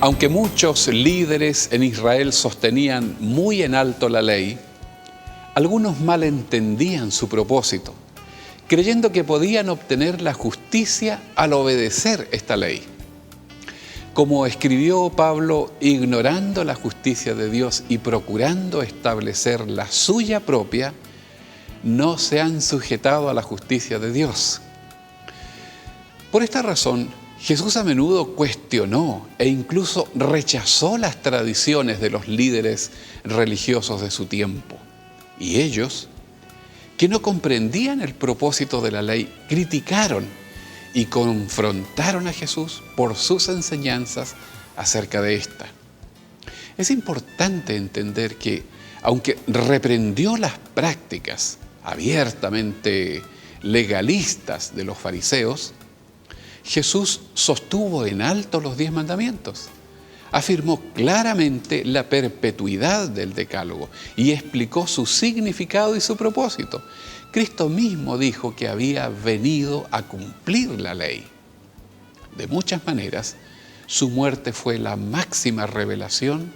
Aunque muchos líderes en Israel sostenían muy en alto la ley, algunos malentendían su propósito, creyendo que podían obtener la justicia al obedecer esta ley. Como escribió Pablo, ignorando la justicia de Dios y procurando establecer la suya propia, no se han sujetado a la justicia de Dios. Por esta razón, Jesús a menudo cuestionó e incluso rechazó las tradiciones de los líderes religiosos de su tiempo. Y ellos, que no comprendían el propósito de la ley, criticaron y confrontaron a Jesús por sus enseñanzas acerca de esta. Es importante entender que, aunque reprendió las prácticas abiertamente legalistas de los fariseos, Jesús sostuvo en alto los 10 mandamientos, afirmó claramente la perpetuidad del decálogo y explicó su significado y su propósito. Cristo mismo dijo que había venido a cumplir la ley. De muchas maneras, su muerte fue la máxima revelación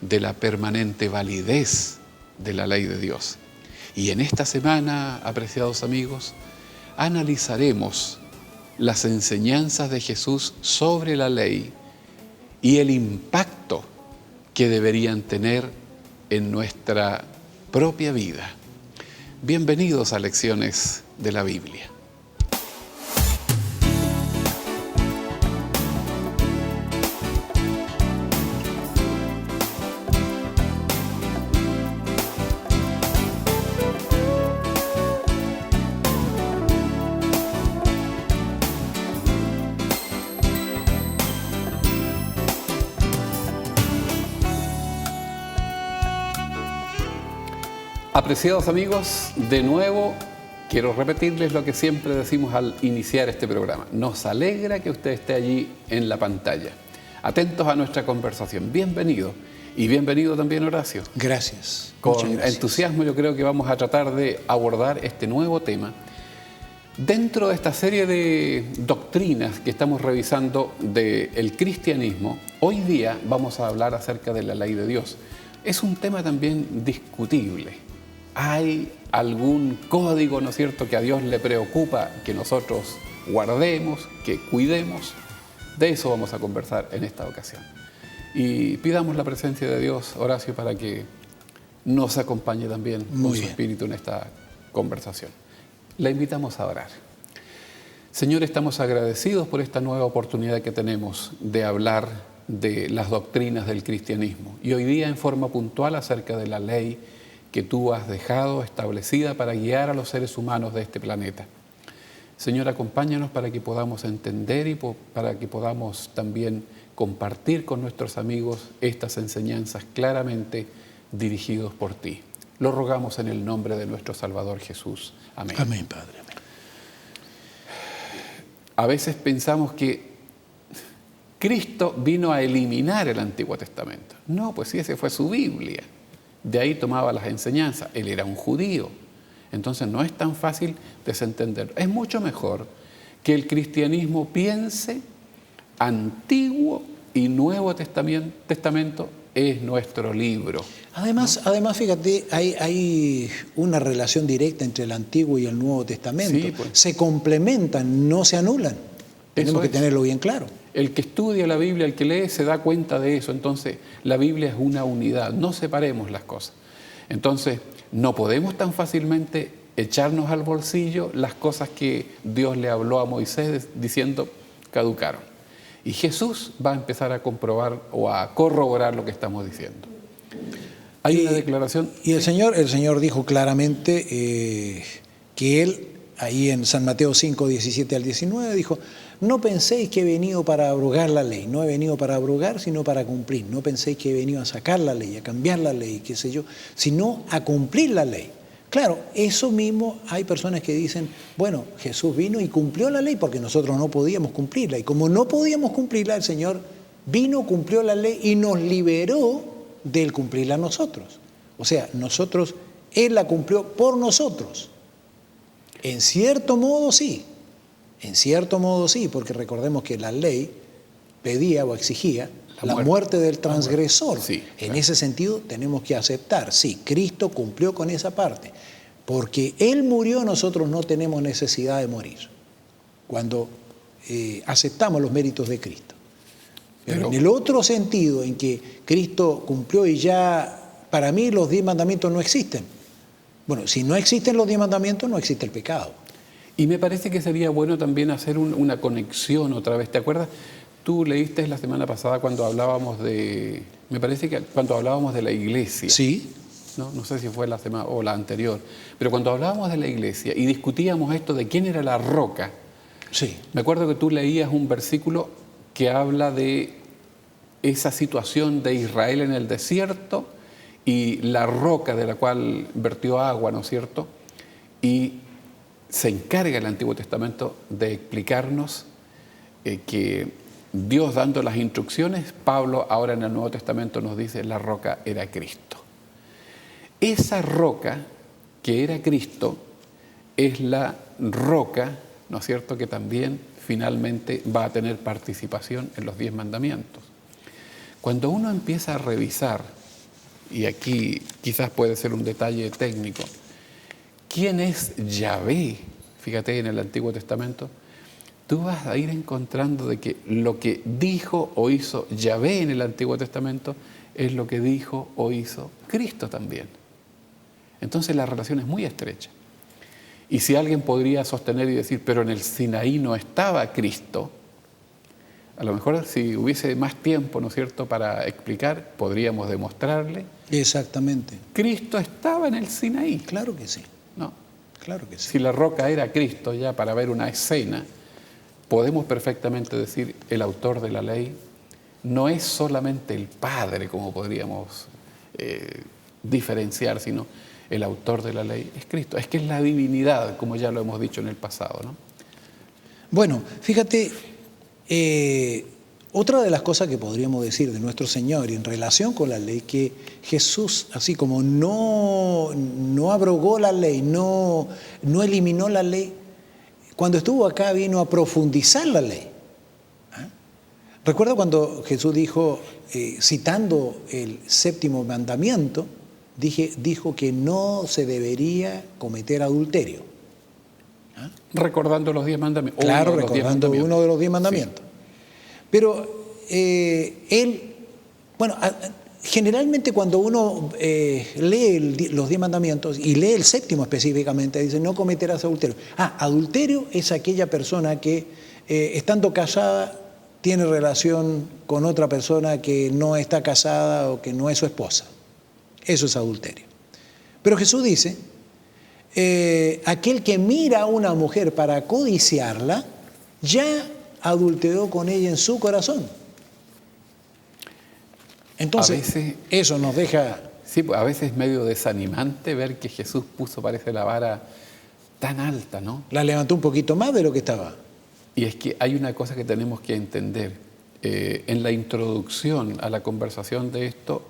de la permanente validez de la ley de Dios. Y en esta semana, apreciados amigos, analizaremos las enseñanzas de Jesús sobre la ley y el impacto que deberían tener en nuestra propia vida. Bienvenidos a Lecciones de la Biblia. Apreciados amigos, de nuevo quiero repetirles lo que siempre decimos al iniciar este programa. Nos alegra que usted esté allí en la pantalla, atentos a nuestra conversación. Bienvenido y bienvenido también Horacio. Gracias. Con entusiasmo yo creo que vamos a tratar de abordar este nuevo tema dentro de esta serie de doctrinas que estamos revisando del cristianismo. Hoy día vamos a hablar acerca de la ley de Dios. Es un tema también discutible. ¿Hay algún código, ¿no es cierto?, que a Dios le preocupa que nosotros guardemos, que cuidemos? De eso vamos a conversar en esta ocasión. Y pidamos la presencia de Dios, Horacio, para que nos acompañe también con su espíritu en esta conversación. Le invitamos a orar. Señor, estamos agradecidos por esta nueva oportunidad que tenemos de hablar de las doctrinas del cristianismo. Y hoy día en forma puntual acerca de la ley que tú has dejado establecida para guiar a los seres humanos de este planeta. Señor, acompáñanos para que podamos entender y para que podamos también compartir con nuestros amigos estas enseñanzas claramente dirigidos por ti. Lo rogamos en el nombre de nuestro Salvador Jesús. Amén. Amén, Padre. Amén. A veces pensamos que Cristo vino a eliminar el Antiguo Testamento. No, pues sí, ese fue su Biblia. De ahí tomaba las enseñanzas. Él era un judío. Entonces no es tan fácil desentenderlo. Es mucho mejor que el cristianismo piense Antiguo y Nuevo Testamento es nuestro libro. Además, fíjate, hay una relación directa entre el Antiguo y el Nuevo Testamento. Sí, pues. Se complementan, no se anulan. Tenemos que tenerlo bien claro. El que estudia la Biblia, el que lee, se da cuenta de eso. Entonces, la Biblia es una unidad. No separemos las cosas. Entonces, no podemos tan fácilmente echarnos al bolsillo las cosas que Dios le habló a Moisés diciendo caducaron. Y Jesús va a empezar a comprobar o a corroborar lo que estamos diciendo. Hay una declaración. Y el Señor dijo claramente que Él, ahí en San Mateo 5, 17 al 19, dijo: no penséis que he venido para abrogar la ley, no he venido para abrogar, sino para cumplir. No penséis que he venido a sacar la ley, a cambiar la ley, qué sé yo, sino a cumplir la ley. Claro, eso mismo hay personas que dicen, bueno, Jesús vino y cumplió la ley porque nosotros no podíamos cumplirla. Y como no podíamos cumplirla, el Señor vino, cumplió la ley y nos liberó del cumplirla nosotros. O sea, Él la cumplió por nosotros. En cierto modo sí, porque recordemos que la ley pedía o exigía la muerte del transgresor. Sí, en claro. ese sentido tenemos que aceptar, sí, Cristo cumplió con esa parte. Porque Él murió, nosotros no tenemos necesidad de morir. Cuando aceptamos los méritos de Cristo. Pero en el otro sentido, en que Cristo cumplió y ya, para mí los 10 mandamientos no existen. Bueno, si no existen los 10 mandamientos, no existe el pecado. Y me parece que sería bueno también hacer una conexión otra vez. ¿Te acuerdas? Tú leíste la semana pasada cuando hablábamos de, me parece que cuando hablábamos de la iglesia. Sí. No sé si fue la semana o la anterior, pero cuando hablábamos de la iglesia y discutíamos esto de quién era la roca, Sí. me acuerdo que tú leías un versículo que habla de esa situación de Israel en el desierto y la roca de la cual vertió agua, ¿no es cierto? Y se encarga el Antiguo Testamento de explicarnos que Dios dando las instrucciones, Pablo ahora en el Nuevo Testamento nos dice la roca era Cristo. Esa roca que era Cristo es la roca, ¿no es cierto?, que también finalmente va a tener participación en los 10 mandamientos. Cuando uno empieza a revisar, y aquí quizás puede ser un detalle técnico, ¿quién es Yahvé? Fíjate en el Antiguo Testamento, tú vas a ir encontrando de que lo que dijo o hizo Yahvé en el Antiguo Testamento es lo que dijo o hizo Cristo también. Entonces la relación es muy estrecha. Y si alguien podría sostener y decir, pero en el Sinaí no estaba Cristo, a lo mejor si hubiese más tiempo, ¿no es cierto?, para explicar, podríamos demostrarle. Exactamente. Cristo estaba en el Sinaí. Claro que sí. No. Claro que sí. Si la roca era Cristo ya para ver una escena, podemos perfectamente decir el autor de la ley no es solamente el Padre, como podríamos diferenciar, sino el autor de la ley es Cristo. Es que es la divinidad, como ya lo hemos dicho en el pasado, ¿no? Bueno, fíjate, otra de las cosas que podríamos decir de nuestro Señor y en relación con la ley, que Jesús, así como no abrogó la ley, no eliminó la ley, cuando estuvo acá vino a profundizar la ley. Recuerda cuando Jesús dijo, citando el 7º mandamiento, dijo que no se debería cometer adulterio. Recordando los 10 mandamientos. Claro, recordando uno de los 10 mandamientos. Sí. Pero él, bueno, generalmente cuando uno lee los 10 mandamientos y lee el 7º específicamente, dice no cometerás adulterio. Adulterio es aquella persona que estando casada tiene relación con otra persona que no está casada o que no es su esposa. Eso es adulterio. Pero Jesús dice, aquel que mira a una mujer para codiciarla, ya adulteró con ella en su corazón. Entonces, eso nos deja... Sí, pues a veces es medio desanimante ver que Jesús puso, parece, la vara tan alta, ¿no? La levantó un poquito más de lo que estaba. Y es que hay una cosa que tenemos que entender. En la introducción a la conversación de esto,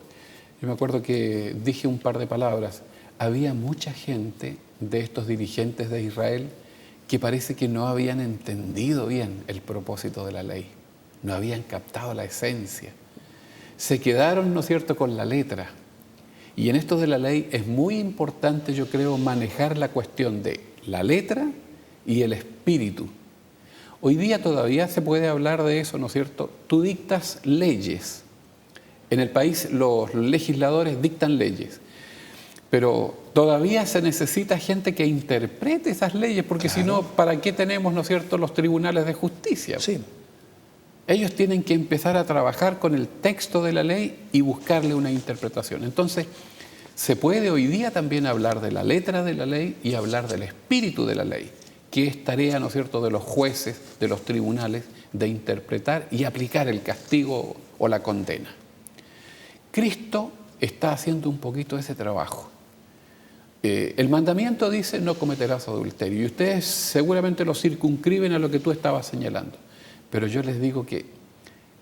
yo me acuerdo que dije un par de palabras. Había mucha gente de estos dirigentes de Israel que parece que no habían entendido bien el propósito de la ley. No habían captado la esencia. Se quedaron, ¿no es cierto?, con la letra. Y en esto de la ley es muy importante, yo creo, manejar la cuestión de la letra y el espíritu. Hoy día todavía se puede hablar de eso, ¿no es cierto? Tú dictas leyes. En el país los legisladores dictan leyes. Pero todavía se necesita gente que interprete esas leyes, porque claro, si no, ¿para qué tenemos, ¿no es cierto?, los tribunales de justicia? Sí. Ellos tienen que empezar a trabajar con el texto de la ley y buscarle una interpretación. Entonces, se puede hoy día también hablar de la letra de la ley y hablar del espíritu de la ley, que es tarea, ¿no es cierto?, de los jueces, de los tribunales, de interpretar y aplicar el castigo o la condena. Cristo está haciendo un poquito ese trabajo. El mandamiento dice no cometerás adulterio y ustedes seguramente lo circunscriben a lo que tú estabas señalando. Pero yo les digo que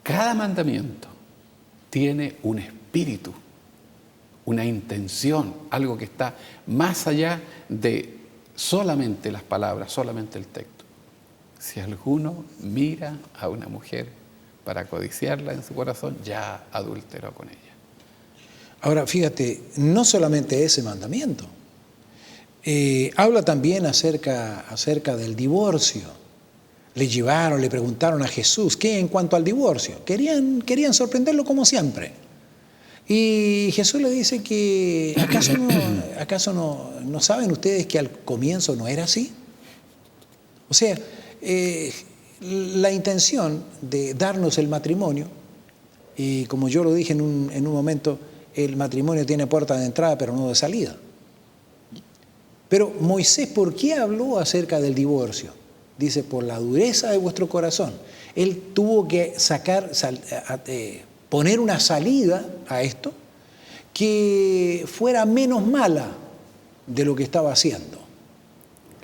cada mandamiento tiene un espíritu, una intención, algo que está más allá de solamente las palabras, solamente el texto. Si alguno mira a una mujer para codiciarla en su corazón, ya adulteró con ella. Ahora, fíjate, no solamente ese mandamiento, habla también acerca del divorcio. Le preguntaron a Jesús, ¿qué en cuanto al divorcio? Querían sorprenderlo como siempre. Y Jesús le dice que, ¿acaso no saben ustedes que al comienzo no era así? O sea, la intención de darnos el matrimonio, y como yo lo dije en un momento, el matrimonio tiene puerta de entrada pero no de salida. Pero Moisés, ¿por qué habló acerca del divorcio? Dice, por la dureza de vuestro corazón. Él tuvo que poner una salida a esto que fuera menos mala de lo que estaba haciendo.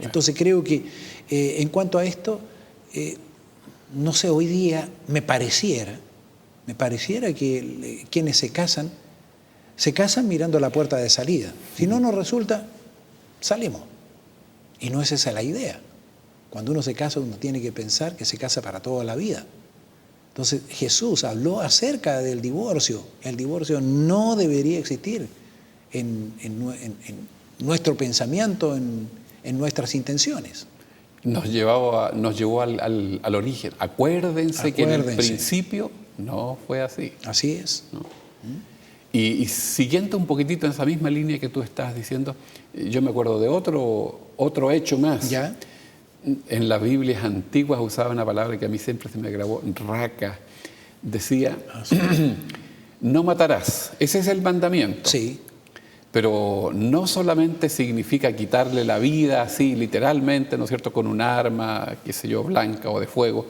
Entonces creo que en cuanto a esto, no sé, hoy día me pareciera que quienes se casan mirando la puerta de salida. Si no nos resulta, salimos. Y no es esa la idea. Cuando uno se casa, uno tiene que pensar que se casa para toda la vida. Entonces Jesús habló acerca del divorcio. El divorcio no debería existir en nuestro pensamiento, en nuestras intenciones. Nos llevó al origen. Acuérdense que en el principio no fue así. Así es. ¿No? Y siguiendo un poquitito en esa misma línea que tú estás diciendo, yo me acuerdo de otro hecho más. ¿Ya? En las Biblias antiguas usaba una palabra que a mí siempre se me grabó, raca. Decía, no matarás. Ese es el mandamiento. Sí. Pero no solamente significa quitarle la vida así literalmente, ¿no es cierto?, con un arma, qué sé yo, blanca o de fuego,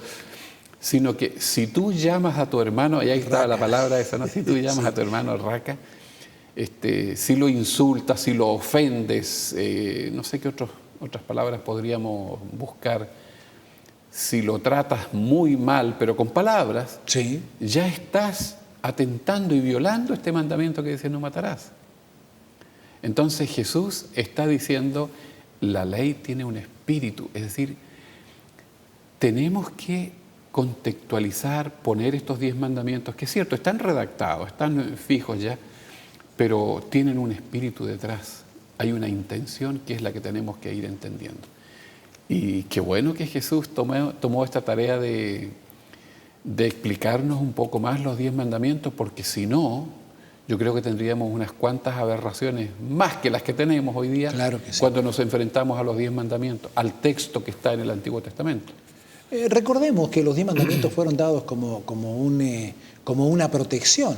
sino que si tú llamas a tu hermano, y ahí estaba la palabra esa, ¿no? Si tú llamas a tu hermano raca, si lo insultas, si lo ofendes, no sé qué otras palabras podríamos buscar, si lo tratas muy mal, pero con palabras, Sí. ya estás atentando y violando este mandamiento que dice no matarás. Entonces Jesús está diciendo, la ley tiene un espíritu, es decir, tenemos que contextualizar, poner estos 10 mandamientos, que es cierto, están redactados, están fijos ya, pero tienen un espíritu detrás. Hay una intención que es la que tenemos que ir entendiendo. Y qué bueno que Jesús tomó esta tarea de explicarnos un poco más los 10 mandamientos, porque si no, yo creo que tendríamos unas cuantas aberraciones, más que las que tenemos hoy día, claro que sí, cuando nos enfrentamos a los 10 mandamientos, al texto que está en el Antiguo Testamento. Recordemos que los 10 mandamientos fueron dados como una protección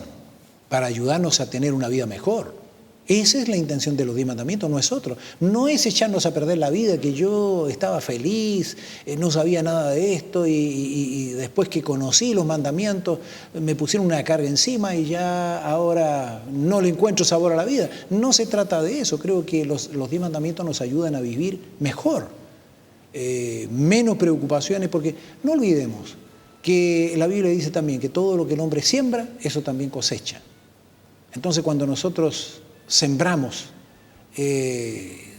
para ayudarnos a tener una vida mejor. Esa es la intención de los 10 mandamientos, no es otro. No es echarnos a perder la vida, que yo estaba feliz, no sabía nada de esto y después que conocí los mandamientos me pusieron una carga encima y ya ahora no le encuentro sabor a la vida. No se trata de eso, creo que los 10 mandamientos nos ayudan a vivir mejor, menos preocupaciones, porque no olvidemos que la Biblia dice también que todo lo que el hombre siembra, eso también cosecha. Entonces cuando nosotros sembramos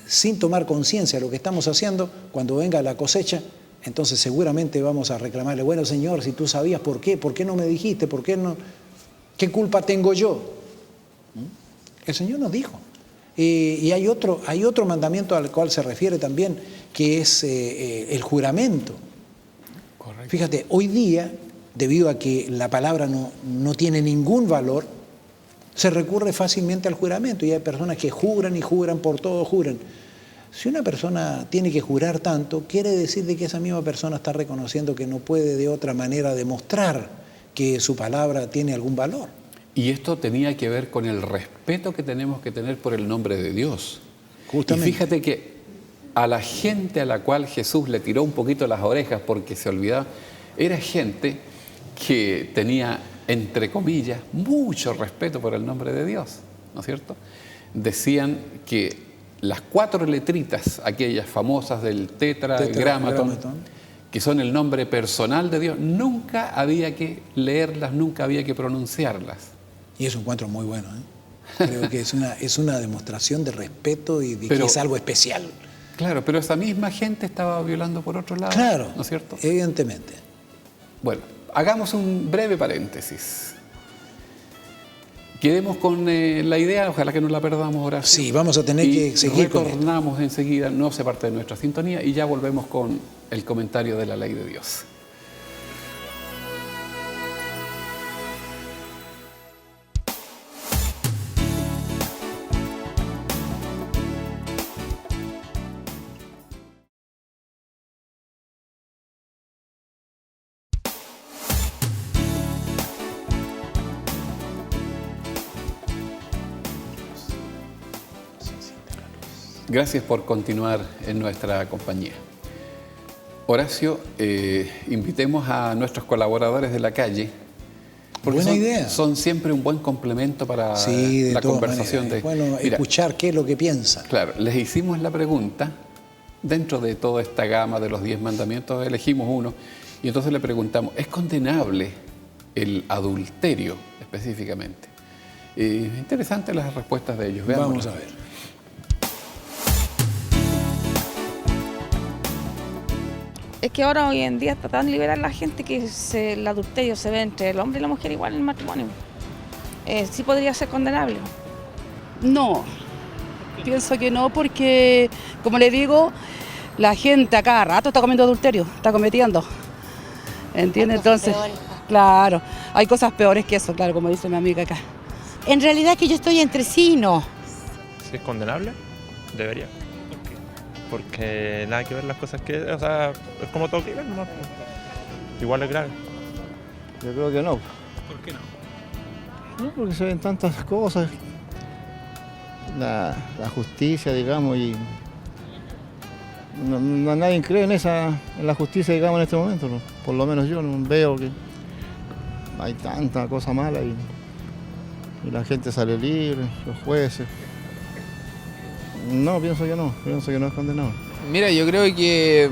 sin tomar conciencia de lo que estamos haciendo, cuando venga la cosecha, entonces seguramente vamos a reclamarle, bueno Señor, si tú sabías por qué no me dijiste, por qué no, qué culpa tengo yo. El Señor nos dijo. Y hay otro mandamiento al cual se refiere también, que es el juramento. Correcto. Fíjate, hoy día, debido a que la palabra no tiene ningún valor, se recurre fácilmente al juramento y hay personas que juran y juran por todo, juran. Si una persona tiene que jurar tanto, quiere decir de que esa misma persona está reconociendo que no puede de otra manera demostrar que su palabra tiene algún valor. Y esto tenía que ver con el respeto que tenemos que tener por el nombre de Dios. Justamente. Y fíjate que a la gente a la cual Jesús le tiró un poquito las orejas porque se olvidaba, era gente que tenía, entre comillas, mucho respeto por el nombre de Dios, ¿no es cierto? Decían que las 4 letritas, aquellas famosas del tetragrámaton, que son el nombre personal de Dios, nunca había que leerlas, nunca había que pronunciarlas. Y eso encuentro muy bueno, ¿eh? Creo que es una demostración de respeto y de que es algo especial. Claro, pero esa misma gente estaba violando por otro lado, claro, ¿no es cierto? Evidentemente. Bueno, hagamos un breve paréntesis. Quedemos con la idea, ojalá que no la perdamos, Horacio. Sí, vamos a tener que seguir con esto. Retornamos enseguida, no se parte de nuestra sintonía, y ya volvemos con el comentario de la ley de Dios. Gracias por continuar en nuestra compañía. Horacio, invitemos a nuestros colaboradores de la calle. Porque buena idea. Son siempre un buen complemento para Sí, la conversación. Bueno, mira, escuchar qué es lo que piensan. Claro, les hicimos la pregunta, dentro de toda esta gama de los 10 mandamientos, elegimos uno, y entonces le preguntamos, ¿es condenable el adulterio específicamente? Interesantes las respuestas de ellos. Veámoslas. Vamos a ver. Es que ahora hoy en día está tan liberal la gente que el adulterio se ve entre el hombre y la mujer igual en el matrimonio. Sí podría ser condenable. No, pienso que no porque, como le digo, la gente a cada rato está cometiendo adulterio, está cometiendo. ¿Entiende? Entonces, claro, hay cosas peores que eso, claro, como dice mi amiga acá. En realidad que yo estoy entre sí y no. Si es condenable, debería. Porque nada que ver las cosas que... O sea, es como todo crimen, ¿no? Igual es grave. Yo creo que no. ¿Por qué no? No, porque se ven tantas cosas. La justicia, digamos, y... No, nadie cree en la justicia, digamos, en este momento. ¿No? Por lo menos yo no veo que hay tanta cosa mala y la gente sale libre, los jueces. No, pienso que no es condenado. Mira, yo creo que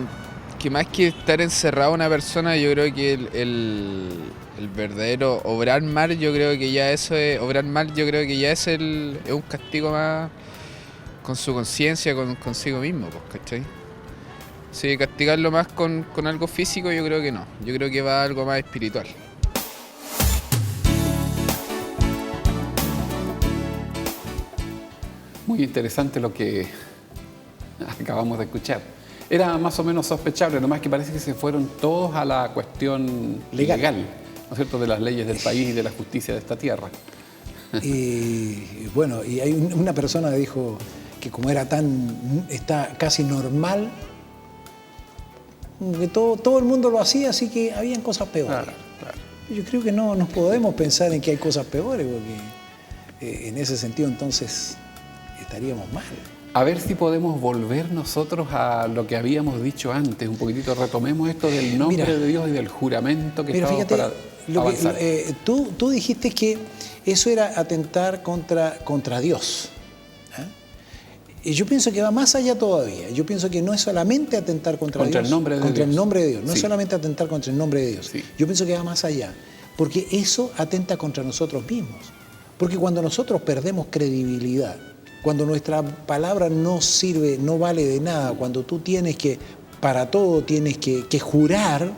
más que estar encerrado una persona, yo creo que el verdadero obrar mal, yo creo que ya eso es, obrar mal, yo creo que ya es un castigo más con su conciencia, consigo mismo, pues, ¿cachai? Sí, castigarlo más con algo físico, yo creo que no. Yo creo que va a algo más espiritual. Muy interesante lo que acabamos de escuchar. Era más o menos sospechable, nomás que parece que se fueron todos a la cuestión legal, ¿no es cierto?, de las leyes del país y de la justicia de esta tierra. Y bueno, y hay una persona que dijo que como está casi normal, que todo el mundo lo hacía, así que habían cosas peores. Claro. Yo creo que no nos podemos pensar en que hay cosas peores, porque en ese sentido entonces estaríamos mal. A ver si podemos volver nosotros a lo que habíamos dicho antes, un poquitito, retomemos esto del nombre de Dios y del juramento que estamos para avanzar. Tú dijiste que eso era atentar contra Dios. Y yo pienso que va más allá todavía. Yo pienso que no es solamente atentar contra Dios, el nombre de Dios. No sí. es solamente atentar contra el nombre de Dios. Sí. Yo pienso que va más allá, porque eso atenta contra nosotros mismos. Porque cuando nosotros perdemos credibilidad, cuando nuestra palabra no sirve, no vale de nada, cuando tú tienes que, para todo tienes que jurar,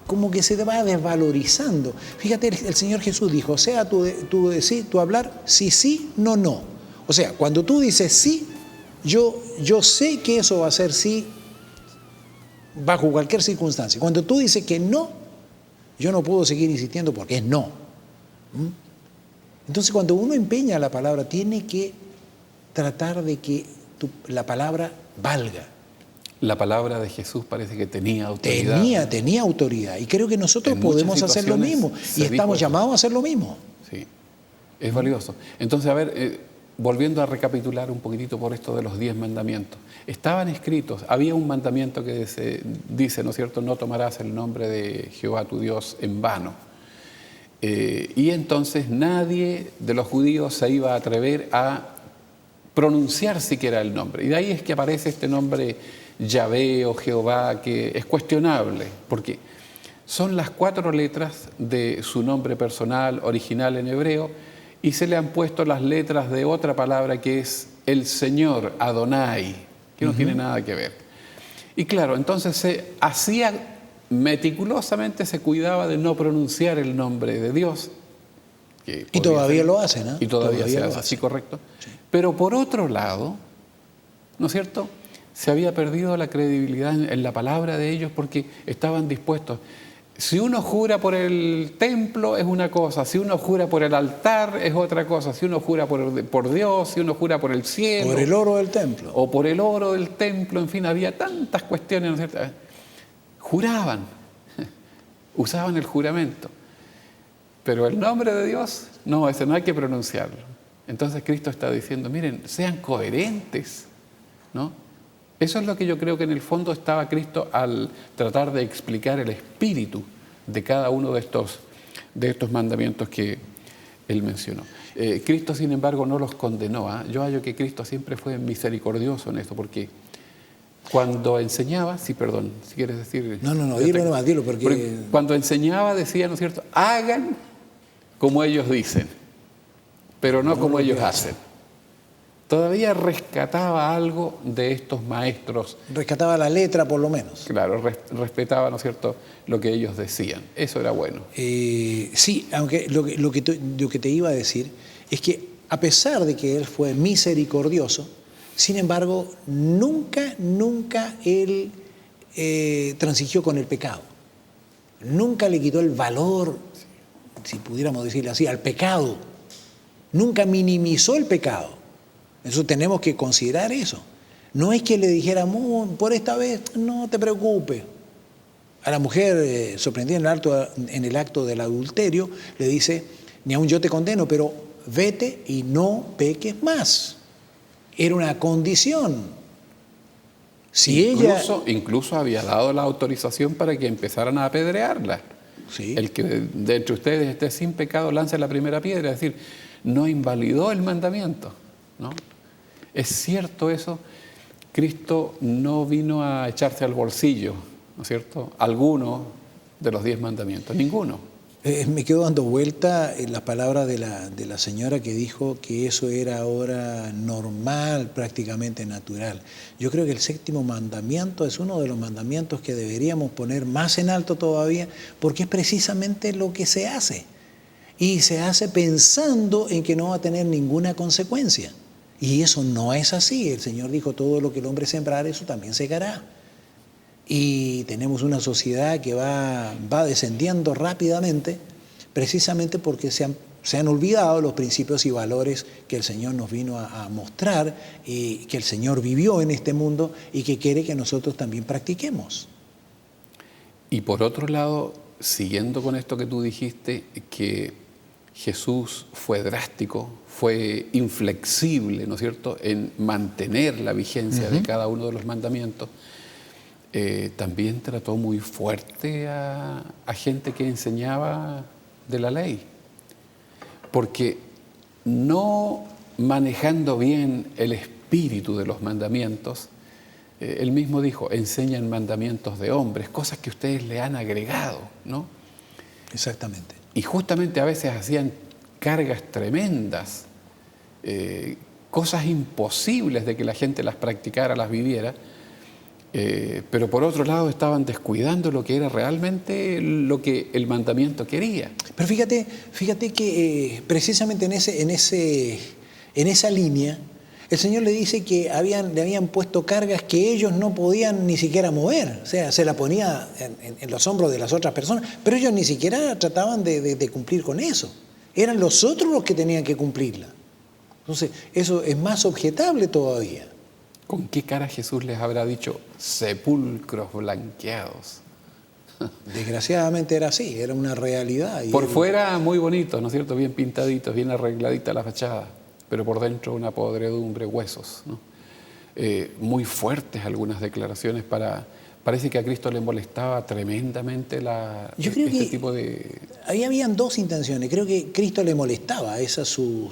como que se te va desvalorizando. Fíjate, el Señor Jesús dijo, sea tu hablar sí, no. O sea, cuando tú dices sí, yo sé que eso va a ser sí bajo cualquier circunstancia. Cuando tú dices que no, yo no puedo seguir insistiendo porque es no. Entonces, cuando uno empeña la palabra, tiene que tratar de que la palabra valga. La palabra de Jesús parece que tenía autoridad. Tenía autoridad. Y creo que nosotros podemos hacer lo mismo. Y estamos llamados a hacer lo mismo. Sí, es valioso. Entonces, a ver, volviendo a recapitular un poquitito por esto de los 10 mandamientos. Estaban escritos, había un mandamiento que dice, ¿no es cierto?, no tomarás el nombre de Jehová tu Dios en vano. Y entonces nadie de los judíos se iba a atrever a pronunciar siquiera el nombre. Y de ahí es que aparece este nombre Yahvé o Jehová, que es cuestionable, porque son las 4 letras de su nombre personal, original en hebreo, y se le han puesto las letras de otra palabra que es el Señor, Adonai, que no tiene nada que ver. Y claro, entonces se hacía meticulosamente se cuidaba de no pronunciar el nombre de Dios. Y todavía lo hacen, ¿eh? Y todavía se hace, así, correcto. Sí. Pero por otro lado, ¿no es cierto?, se había perdido la credibilidad en la palabra de ellos porque estaban dispuestos. Si uno jura por el templo es una cosa, si uno jura por el altar es otra cosa, si uno jura por Dios, si uno jura por el cielo. Por el oro del templo. O por el oro del templo, en fin, había tantas cuestiones, ¿no es cierto? Juraban, usaban el juramento. Pero el nombre de Dios, no, ese no hay que pronunciarlo. Entonces Cristo está diciendo, miren, sean coherentes, ¿no? Eso es lo que yo creo que en el fondo estaba Cristo al tratar de explicar el espíritu de cada uno de estos mandamientos que Él mencionó. Cristo, sin embargo, no los condenó. Yo hallo que Cristo siempre fue misericordioso en esto, porque cuando enseñaba, sí, perdón, si quieres decir... No, dilo nomás, dilo, porque... Cuando enseñaba decía, ¿no es cierto?, hagan como ellos dicen, pero no como ellos hacen. Todavía rescataba algo de estos maestros. Rescataba la letra, por lo menos. Claro, respetaba, ¿no es cierto?, lo que ellos decían. Eso era bueno. Sí, aunque lo que te iba a decir es que a pesar de que Él fue misericordioso, sin embargo, nunca Él transigió con el pecado. Nunca le quitó el valor, si pudiéramos decirlo así, al pecado. Nunca minimizó el pecado. Eso tenemos que considerar eso. No es que le dijéramos, por esta vez, no te preocupes. A la mujer sorprendida en el acto del adulterio, le dice, ni aun yo te condeno, pero vete y no peques más. Era una condición. Si incluso había dado la autorización para que empezaran a apedrearla. Sí. El que de entre ustedes esté sin pecado lance la primera piedra, es decir, no invalidó el mandamiento, ¿no? Es cierto eso. Cristo no vino a echarse al bolsillo, ¿no es cierto?, alguno de los 10 mandamientos, ninguno. Me quedo dando vuelta en las palabras de la señora que dijo que eso era ahora normal, prácticamente natural. Yo creo que el 7º mandamiento es uno de los mandamientos que deberíamos poner más en alto todavía, porque es precisamente lo que se hace. Y se hace pensando en que no va a tener ninguna consecuencia. Y eso no es así. El Señor dijo, todo lo que el hombre sembrare, eso también segará. Y tenemos una sociedad que va descendiendo rápidamente, precisamente porque se han olvidado los principios y valores que el Señor nos vino a mostrar y que el Señor vivió en este mundo y que quiere que nosotros también practiquemos. Y por otro lado, siguiendo con esto que tú dijiste, que Jesús fue drástico, fue inflexible, ¿no es cierto?, en mantener la vigencia de cada uno de los mandamientos. También trató muy fuerte a gente que enseñaba de la ley, porque no manejando bien el espíritu de los mandamientos, él mismo dijo, enseñan mandamientos de hombres, cosas que ustedes le han agregado, ¿no? Exactamente. Y justamente a veces hacían cargas tremendas, cosas imposibles de que la gente las practicara, las viviera, pero por otro lado estaban descuidando lo que era realmente lo que el mandamiento quería. Pero fíjate que precisamente en esa línea, el Señor le dice que le habían puesto cargas que ellos no podían ni siquiera mover. O sea, se la ponía en los hombros de las otras personas, pero ellos ni siquiera trataban de cumplir con eso. Eran los otros los que tenían que cumplirla. Entonces, eso es más objetable todavía. ¿Con qué cara Jesús les habrá dicho sepulcros blanqueados? Desgraciadamente era así, era una realidad. Por fuera muy bonitos, ¿no es cierto? Bien pintaditos, bien arregladita la fachada, pero por dentro una podredumbre, huesos, ¿no? Muy fuertes algunas declaraciones Parece que a Cristo le molestaba tremendamente este tipo de... Ahí habían dos intenciones. Creo que Cristo le molestaba esa su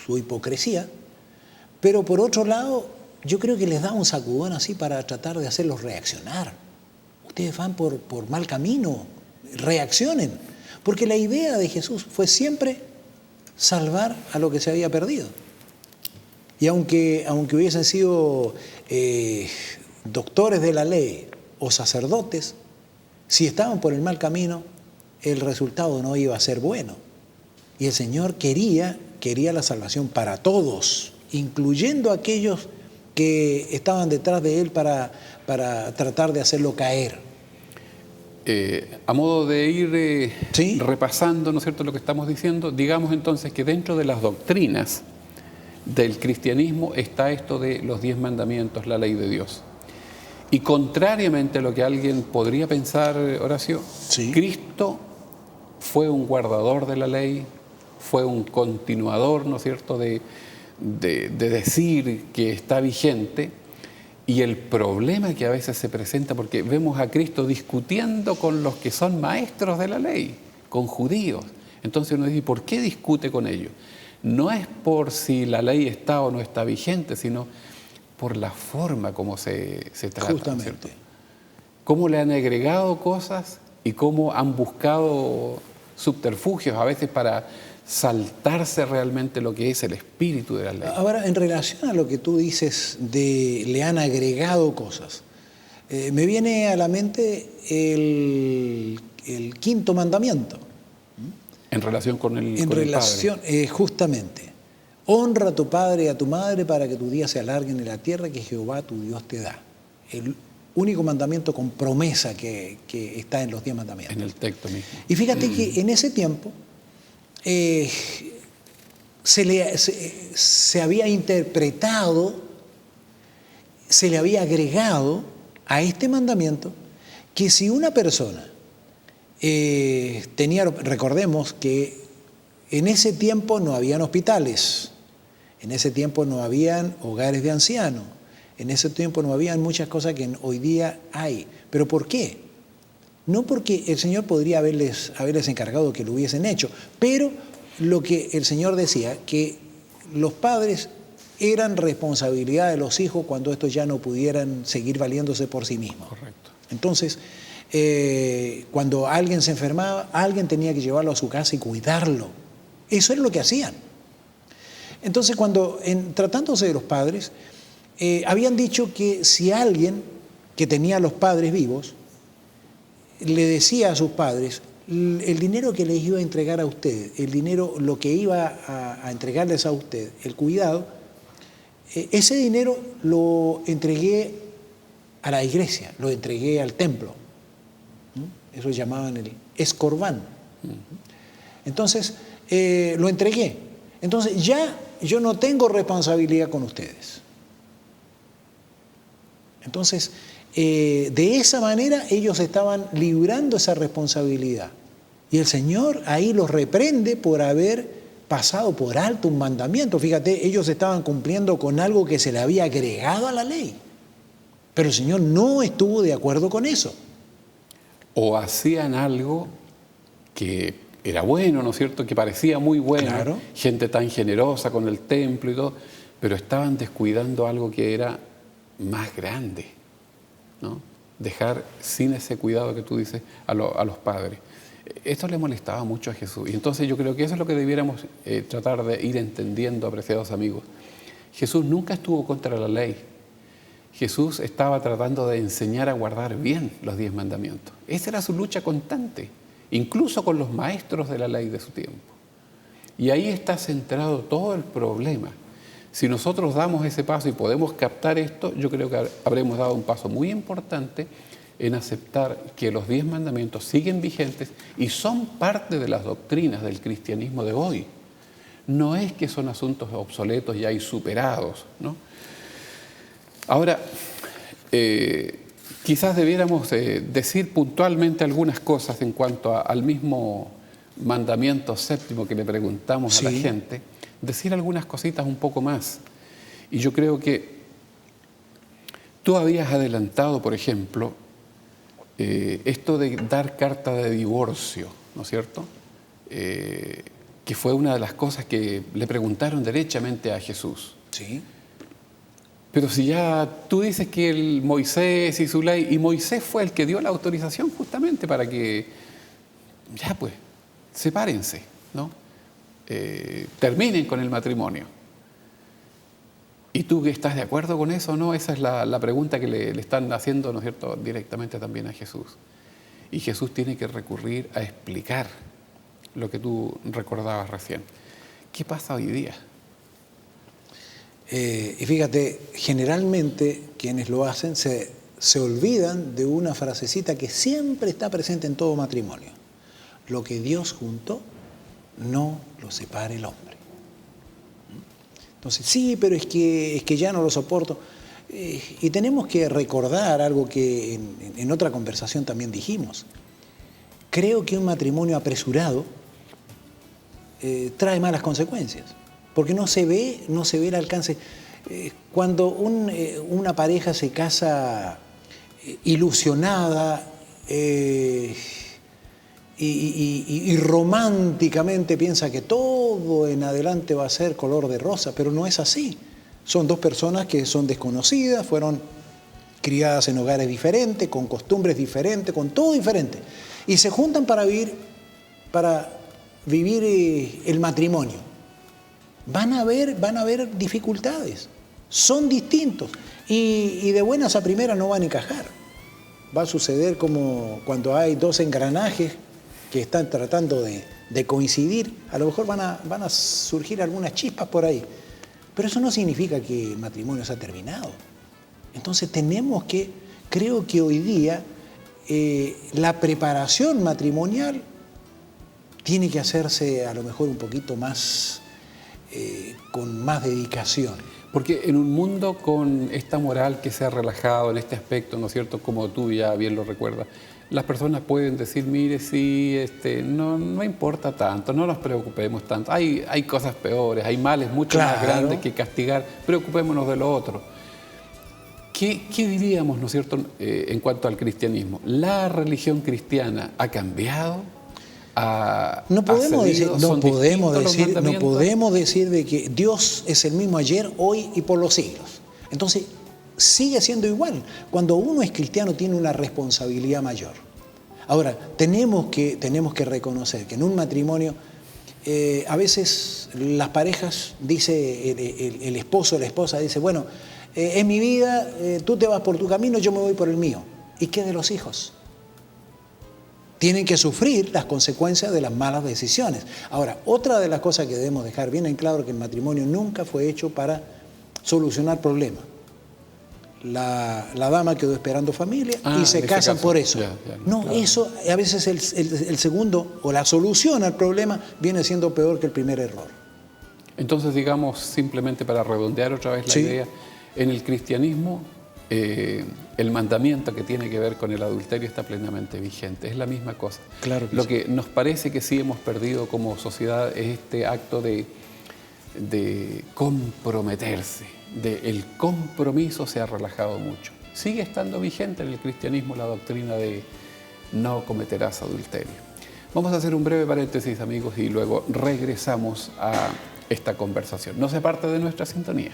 hipocresía, pero por otro lado, yo creo que les da un sacudón así para tratar de hacerlos reaccionar. Ustedes van por mal camino, reaccionen. Porque la idea de Jesús fue siempre salvar a lo que se había perdido. Y aunque hubiesen sido doctores de la ley o sacerdotes, Si estaban por el mal camino, el resultado no iba a ser bueno. Y el Señor quería la salvación para todos, incluyendo a aquellos que estaban detrás de Él para tratar de hacerlo caer. A modo de ir ¿Sí? repasando, ¿no es cierto?, lo que estamos diciendo, digamos entonces que dentro de las doctrinas del cristianismo está esto de los 10 mandamientos, la ley de Dios. Y contrariamente a lo que alguien podría pensar, Horacio, Sí. Cristo fue un guardador de la ley, fue un continuador, ¿no es cierto?, de decir que está vigente. Y el problema que a veces se presenta, porque vemos a Cristo discutiendo con los que son maestros de la ley, con judíos. Entonces uno dice, ¿por qué discute con ellos? No es por si la ley está o no está vigente, sino por la forma como se trata. Justamente. ¿Cierto? Cómo le han agregado cosas y cómo han buscado subterfugios a veces para saltarse realmente lo que es el espíritu de la ley. Ahora, en relación a lo que tú dices de le han agregado cosas, me viene a la mente el 5.º mandamiento. En relación con el En con el relación, justamente, honra a tu padre y a tu madre para que tus días se alarguen en la tierra que Jehová tu Dios te da. El único mandamiento con promesa que está en los 10 mandamientos. En el texto mismo. Y fíjate que en ese tiempo se había interpretado, se le había agregado a este mandamiento que si una persona recordemos que en ese tiempo no habían hospitales, en ese tiempo no habían hogares de ancianos, en ese tiempo no habían muchas cosas que hoy día hay. ¿Pero por qué? No porque el Señor podría haberles encargado que lo hubiesen hecho, pero lo que el Señor decía, que los padres eran responsabilidad de los hijos cuando estos ya no pudieran seguir valiéndose por sí mismos. Correcto. Entonces, cuando alguien se enfermaba, alguien tenía que llevarlo a su casa y cuidarlo. Eso es lo que hacían. Entonces, tratándose de los padres, habían dicho que si alguien que tenía a los padres vivos le decía a sus padres, el dinero que les iba a entregar a usted, el dinero, lo que iba a entregarles a usted, el cuidado, ese dinero lo entregué a la iglesia, lo entregué al templo. Eso llamaban el escorbán. Entonces, lo entregué. Entonces, ya yo no tengo responsabilidad con ustedes. Entonces, de esa manera ellos estaban librando esa responsabilidad. Y el Señor ahí los reprende por haber pasado por alto un mandamiento. Fíjate, ellos estaban cumpliendo con algo que se le había agregado a la ley. Pero el Señor no estuvo de acuerdo con eso. O hacían algo que era bueno, ¿no es cierto?, que parecía muy bueno, Claro. Gente tan generosa con el templo y todo, pero estaban descuidando algo que era más grande, ¿no? Dejar sin ese cuidado que tú dices a los padres. Esto le molestaba mucho a Jesús. Y entonces yo creo que eso es lo que debiéramos tratar de ir entendiendo, apreciados amigos. Jesús nunca estuvo contra la ley. Jesús estaba tratando de enseñar a guardar bien los 10 mandamientos. Esa era su lucha constante, incluso con los maestros de la ley de su tiempo. Y ahí está centrado todo el problema. Si nosotros damos ese paso y podemos captar esto, yo creo que habremos dado un paso muy importante en aceptar que los 10 mandamientos siguen vigentes y son parte de las doctrinas del cristianismo de hoy. No es que son asuntos obsoletos ya y superados, ¿no? Ahora, quizás debiéramos decir puntualmente algunas cosas en cuanto al mismo mandamiento séptimo que le preguntamos a la gente, decir algunas cositas un poco más. Y yo creo que tú habías adelantado, por ejemplo, esto de dar carta de divorcio, ¿no es cierto? Que fue una de las cosas que le preguntaron derechamente a Jesús. Sí. Pero si ya tú dices que el Moisés y su ley, y Moisés fue el que dio la autorización justamente para que, ya pues, sepárense, ¿no? Terminen con el matrimonio. ¿Y tú estás de acuerdo con eso o no? Esa es la pregunta que le están haciendo, ¿no es cierto?, directamente también a Jesús. y Jesús tiene que recurrir a explicar lo que tú recordabas recién. ¿Qué pasa hoy día? Y fíjate, generalmente quienes lo hacen se olvidan de una frasecita que siempre está presente en todo matrimonio. Lo que Dios juntó, no lo separe el hombre. Entonces, sí, pero es que ya no lo soporto. Y tenemos que recordar algo que en otra conversación también dijimos. Creo que un matrimonio apresurado trae malas consecuencias, porque no se ve el alcance. Cuando una pareja se casa ilusionada y románticamente piensa que todo en adelante va a ser color de rosa, pero no es así. Son dos personas que son desconocidas, fueron criadas en hogares diferentes, con costumbres diferentes, con todo diferente, y se juntan para vivir el matrimonio. Van a haber dificultades, son distintos, y de buenas a primeras no van a encajar. Va a suceder como cuando hay dos engranajes que están tratando de coincidir, a lo mejor van a surgir algunas chispas por ahí, pero eso no significa que el matrimonio se ha terminado. Entonces creo que hoy día la preparación matrimonial tiene que hacerse a lo mejor un poquito más, con más dedicación. Porque en un mundo con esta moral que se ha relajado en este aspecto, ¿no es cierto?, como tú ya bien lo recuerdas, las personas pueden decir, mire, sí, no importa tanto, no nos preocupemos tanto, hay cosas peores, hay males mucho más grandes que castigar, preocupémonos de lo otro. ¿Qué diríamos, ¿no es cierto?, en cuanto al cristianismo? ¿La religión cristiana ha cambiado? No podemos decir de que Dios es el mismo ayer, hoy y por los siglos. Entonces, sigue siendo igual. Cuando uno es cristiano tiene una responsabilidad mayor. Ahora, tenemos que reconocer que en un matrimonio, a veces las parejas, dice el esposo o la esposa, dice, bueno, es mi vida, tú te vas por tu camino, yo me voy por el mío. ¿Y qué de los hijos? Tienen que sufrir las consecuencias de las malas decisiones. Ahora, otra de las cosas que debemos dejar bien en claro, que el matrimonio nunca fue hecho para solucionar problemas. La dama quedó esperando familia y se casan por eso. Claro. Eso a veces el segundo o la solución al problema viene siendo peor que el primer error. Entonces, digamos, simplemente para redondear otra vez la idea, en el cristianismo el mandamiento que tiene que ver con el adulterio está plenamente vigente, es la misma cosa. Claro que Lo que nos parece que sí hemos perdido como sociedad es este acto de comprometerse, el compromiso se ha relajado mucho. Sigue estando vigente en el cristianismo la doctrina de no cometerás adulterio. Vamos a hacer un breve paréntesis, amigos, y luego regresamos a esta conversación. No se parte de nuestra sintonía.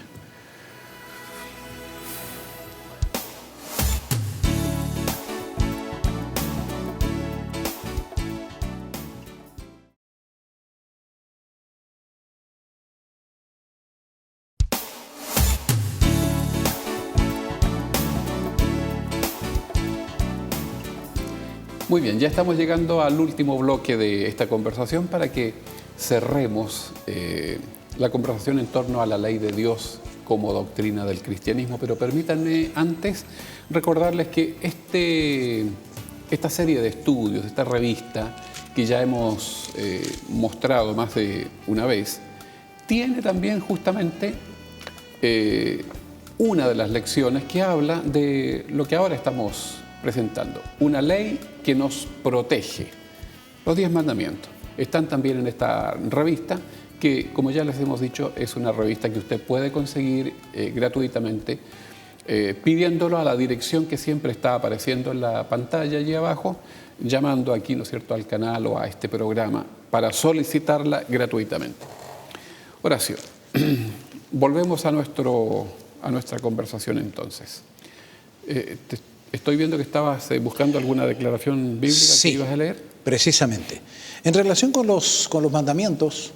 Muy bien, ya estamos llegando al último bloque de esta conversación para que cerremos la conversación en torno a la ley de Dios como doctrina del cristianismo. Pero permítanme antes recordarles que esta serie de estudios, esta revista que ya hemos mostrado más de una vez, tiene también justamente una de las lecciones que habla de lo que ahora estamos presentando, una ley que nos protege. Los 10 mandamientos están también en esta revista que, como ya les hemos dicho, es una revista que usted puede conseguir gratuitamente pidiéndolo a la dirección que siempre está apareciendo en la pantalla allí abajo, llamando aquí, ¿no es cierto?, al canal o a este programa para solicitarla gratuitamente. Horacio, volvemos a nuestra conversación entonces. Estoy viendo que estabas buscando alguna declaración bíblica que ibas a leer. Precisamente. En relación con los mandamientos,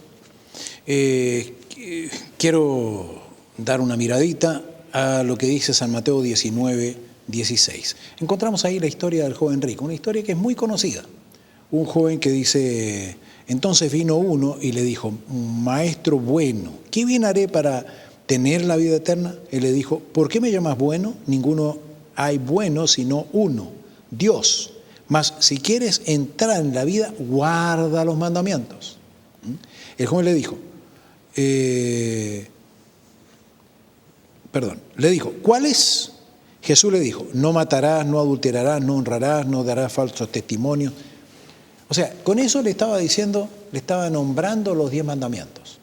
quiero dar una miradita a lo que dice San Mateo 19, 16. Encontramos ahí la historia del joven rico, una historia que es muy conocida. Un joven que dice, entonces vino uno y le dijo, maestro bueno, ¿qué bien haré para tener la vida eterna? Él le dijo, ¿por qué me llamas bueno? Ninguno hay bueno sino uno, Dios. Mas si quieres entrar en la vida, guarda los mandamientos. El joven le dijo, ¿cuáles? Jesús le dijo, no matarás, no adulterarás, no honrarás, no darás falsos testimonios. O sea, con eso le estaba diciendo, le estaba nombrando los 10 mandamientos.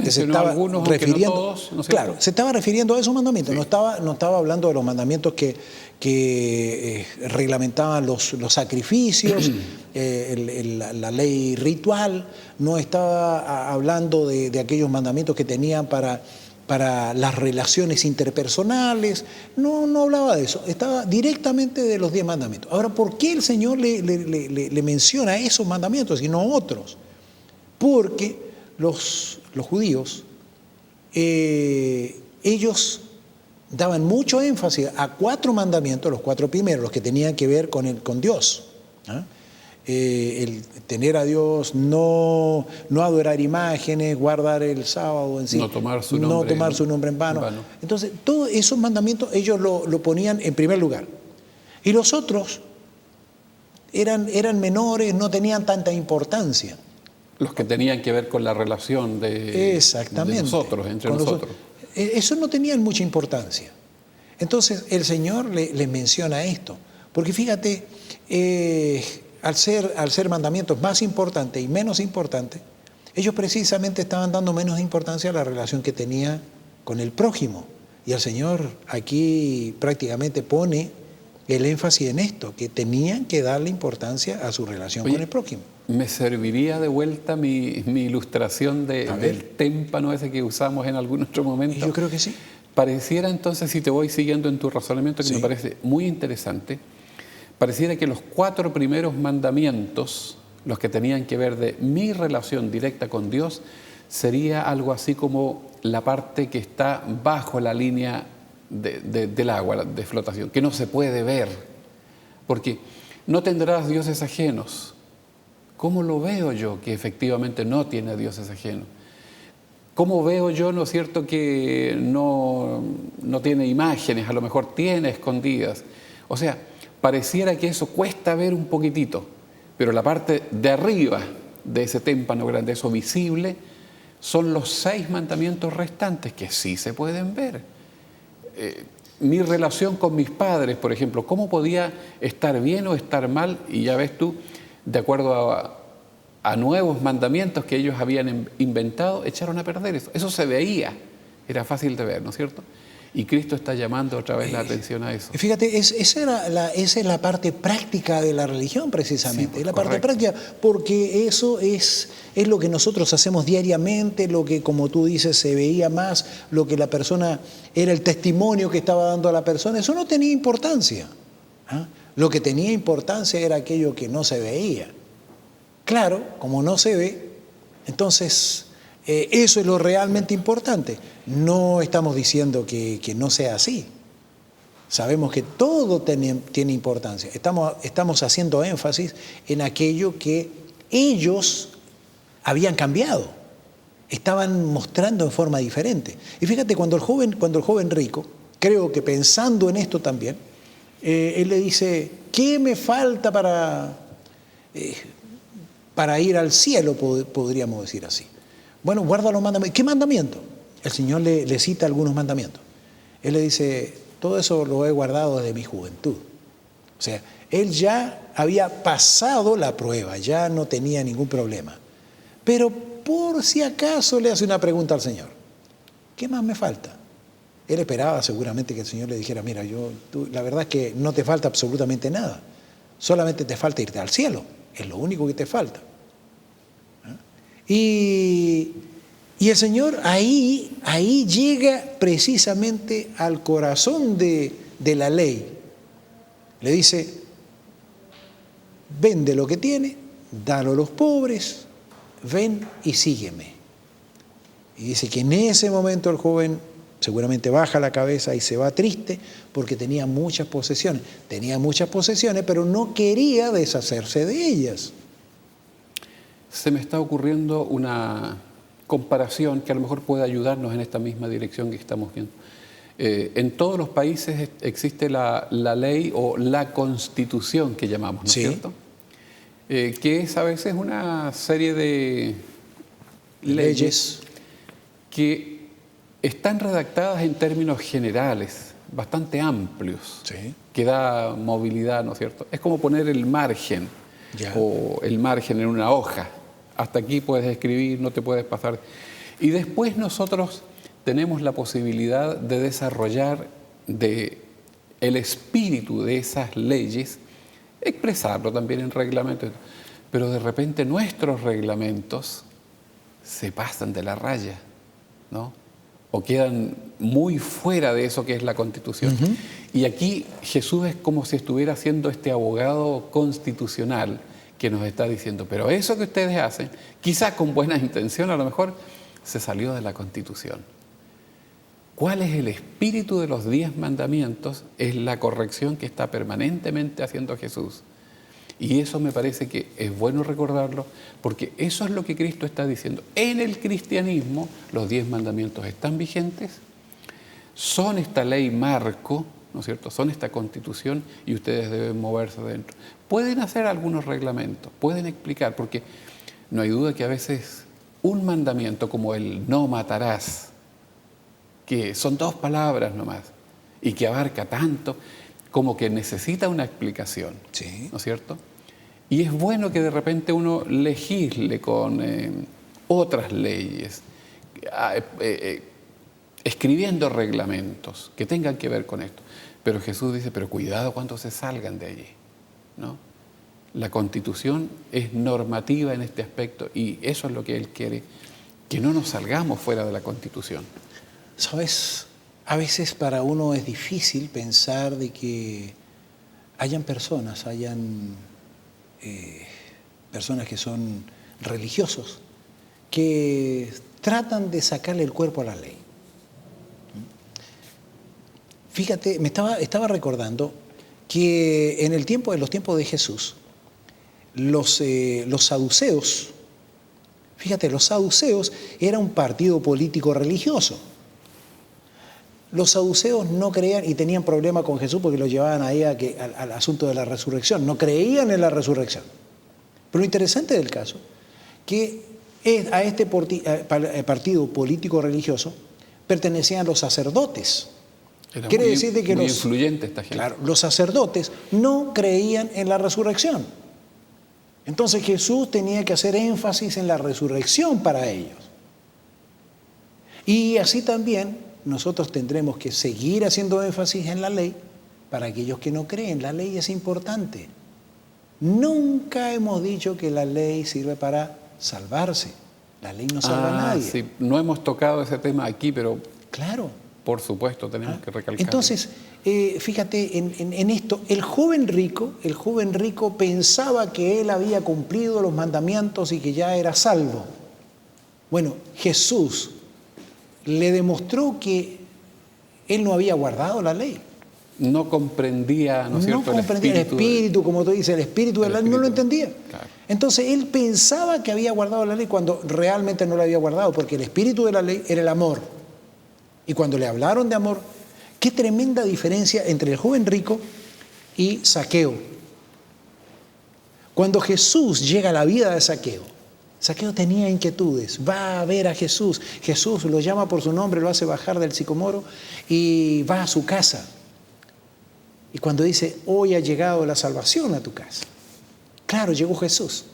Que se estaba algunos, refiriendo, no todos, ¿no es claro, cierto? se estaba refiriendo a esos mandamientos, Sí. no estaba hablando de los mandamientos que reglamentaban los sacrificios, la ley ritual, no estaba hablando de aquellos mandamientos que tenían para las relaciones interpersonales, no hablaba de eso, estaba directamente de los 10 mandamientos. Ahora, ¿por qué el Señor le menciona esos mandamientos y no otros? Porque los judíos, ellos daban mucho énfasis a 4 mandamientos, los 4 primeros, los que tenían que ver con Dios. ¿Ah? El tener a Dios, no adorar imágenes, guardar el sábado en sí, No tomar su nombre en vano. Entonces, todos esos mandamientos ellos lo ponían en primer lugar. Y los otros eran menores, no tenían tanta importancia. Los que tenían que ver con la relación de nosotros, entre nosotros. Eso no tenían mucha importancia. Entonces el Señor les menciona esto. Porque fíjate, al ser mandamientos más importantes y menos importantes, ellos precisamente estaban dando menos importancia a la relación que tenía con el prójimo. Y el Señor aquí prácticamente pone el énfasis en esto, que tenían que darle importancia a su relación con el prójimo. ¿Me serviría de vuelta mi ilustración del témpano ese que usamos en algún otro momento? Yo creo que sí. Pareciera entonces, si te voy siguiendo en tu razonamiento, que Sí. me parece muy interesante, pareciera que los 4 primeros mandamientos, los que tenían que ver de mi relación directa con Dios, sería algo así como la parte que está bajo la línea del agua, de flotación, que no se puede ver, porque no tendrás dioses ajenos. ¿Cómo lo veo yo que efectivamente no tiene dioses ajenos? ¿Cómo veo yo, no es cierto, que no tiene imágenes, a lo mejor tiene escondidas? O sea, pareciera que eso cuesta ver un poquitito, pero la parte de arriba de ese témpano grande, eso visible, son los 6 mandamientos restantes que sí se pueden ver. Mi relación con mis padres, por ejemplo, ¿cómo podía estar bien o estar mal? Y ya ves tú, de acuerdo a nuevos mandamientos que ellos habían inventado, echaron a perder eso. Eso se veía, era fácil de ver, ¿no es cierto? Y Cristo está llamando otra vez la atención a eso. Fíjate, esa es la parte práctica de la religión precisamente, Sí, es la parte correcto. práctica, porque eso es lo que nosotros hacemos diariamente, lo que, como tú dices, se veía más, lo que la persona, era el testimonio que estaba dando a la persona, eso no tenía importancia. ¿Ah? Lo que tenía importancia era aquello que no se veía. Claro, como no se ve, entonces eso es lo realmente importante. No estamos diciendo que no sea así. Sabemos que todo tiene importancia. Estamos haciendo énfasis en aquello que ellos habían cambiado. Estaban mostrando en forma diferente. Y fíjate, cuando el joven rico, creo que pensando en esto también, él le dice, ¿qué me falta para ir al cielo, podríamos decir así? Bueno, guarda los mandamientos. ¿Qué mandamiento? El Señor le cita algunos mandamientos. Él le dice, todo eso lo he guardado desde mi juventud. O sea, él ya había pasado la prueba, ya no tenía ningún problema. Pero por si acaso le hace una pregunta al Señor. ¿Qué más me falta? Él esperaba seguramente que el Señor le dijera, mira, la verdad es que no te falta absolutamente nada. Solamente te falta irte al cielo. Es lo único que te falta. Y el Señor ahí llega precisamente al corazón de la ley. Le dice, vende lo que tiene, dalo a los pobres, ven y sígueme. Y dice que en ese momento el joven Seguramente baja la cabeza y se va triste porque tenía muchas posesiones. Tenía muchas posesiones, pero no quería deshacerse de ellas. Se me está ocurriendo una comparación que a lo mejor puede ayudarnos en esta misma dirección que estamos viendo. En todos los países existe la ley o la constitución que llamamos, ¿no es cierto? Que es a veces una serie de leyes que están redactadas en términos generales, bastante amplios, que da movilidad, ¿no es cierto? Es como poner el margen o el margen en una hoja. Hasta aquí puedes escribir, no te puedes pasar. Y después nosotros tenemos la posibilidad de desarrollar el espíritu de esas leyes, expresarlo también en reglamentos, pero de repente nuestros reglamentos se pasan de la raya, ¿no? O quedan muy fuera de eso que es la Constitución. Y aquí Jesús es como si estuviera siendo este abogado constitucional que nos está diciendo, pero eso que ustedes hacen, quizás con buena intención, a lo mejor se salió de la Constitución. ¿Cuál es el espíritu de los 10 mandamientos? Es la corrección que está permanentemente haciendo Jesús. Y eso me parece que es bueno recordarlo, porque eso es lo que Cristo está diciendo. En el cristianismo, los 10 mandamientos están vigentes, son esta ley marco, ¿no es cierto? Son esta constitución y ustedes deben moverse dentro. Pueden hacer algunos reglamentos, pueden explicar, porque no hay duda que a veces un mandamiento como el no matarás, que son 2 palabras nomás y que abarca tanto, como que necesita una explicación, ¿no es cierto? Y es bueno que de repente uno legisle con otras leyes, escribiendo reglamentos que tengan que ver con esto. Pero Jesús dice, pero cuidado cuando se salgan de allí, ¿no? La Constitución es normativa en este aspecto y eso es lo que Él quiere, que no nos salgamos fuera de la Constitución. ¿Sabes? A veces para uno es difícil pensar de que hayan personas que son religiosos, que tratan de sacarle el cuerpo a la ley. Fíjate, estaba recordando que en los tiempos de Jesús, los saduceos, fíjate, los saduceos era un partido político religioso. Los saduceos no creían y tenían problema con Jesús porque lo llevaban ahí al asunto de la resurrección. No creían en la resurrección. Pero lo interesante del caso, que a este partido político religioso pertenecían los sacerdotes. Quiere decir que muy influyente esta gente. Claro, los sacerdotes no creían en la resurrección. Entonces Jesús tenía que hacer énfasis en la resurrección para ellos. Y así también nosotros tendremos que seguir haciendo énfasis en la ley para aquellos que no creen. La ley es importante. Nunca hemos dicho que la ley sirve para salvarse. La ley no salva a nadie. Sí, no hemos tocado ese tema aquí, pero claro, por supuesto tenemos que recalcar. Entonces, fíjate en esto, el joven rico pensaba que él había cumplido los mandamientos y que ya era salvo. Bueno, Jesús le demostró que él no había guardado la ley. No comprendía, ¿no es cierto? No comprendía el espíritu, como tú dices, el espíritu de la ley, no lo entendía. Claro. Entonces él pensaba que había guardado la ley cuando realmente no la había guardado, porque el espíritu de la ley era el amor. Y cuando le hablaron de amor, qué tremenda diferencia entre el joven rico y Zaqueo. Cuando Jesús llega a la vida de Zaqueo, Zaqueo tenía inquietudes, va a ver a Jesús. Jesús lo llama por su nombre, lo hace bajar del sicomoro y va a su casa. Y cuando dice, hoy ha llegado la salvación a tu casa. Claro, llegó Jesús.